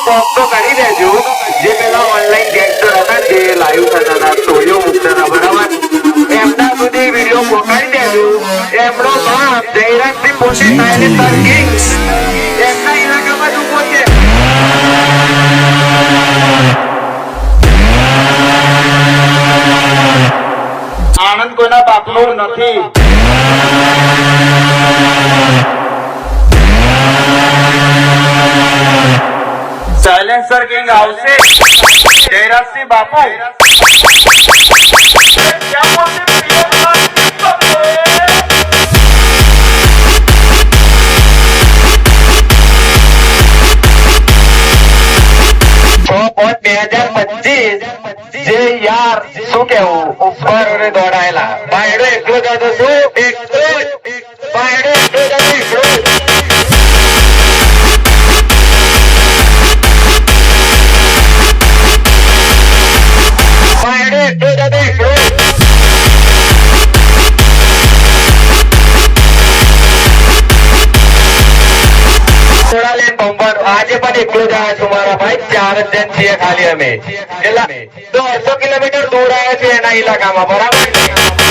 કોક તો કરી દેજો જે પેલા ઓનલાઈન ગેંગસ્ટર હતા જે લાઈવ થતા હતા સ્ટોરીઓ મૂકતા હતા બરાબર એમના સુધી વિડીયો પહોંચાડી દેજો એમનો બાપ જયરાજસિંહ પોતે સાયલેન્સર કિંગ્સ એમના ઇલાકામાં જ ઉભો છે આનંદ કોઈના બાપનો નથી સાયલેન્સર કિંગ આવશે જયરાજસિંહ બાપુ જે યાર શું કેવું ઉપર દોડાયેલા બાયડો એકલો જ હતો શું એકલો બાયડો એકલો જ હતો આજે પણ એકલો જ આવ્યા છું મારા ભાઈ 4 જણ છીએ ખાલી અમે 200 કિલોમીટર દૂર આવ્યા છે એના ઇલાકામાં બરાબર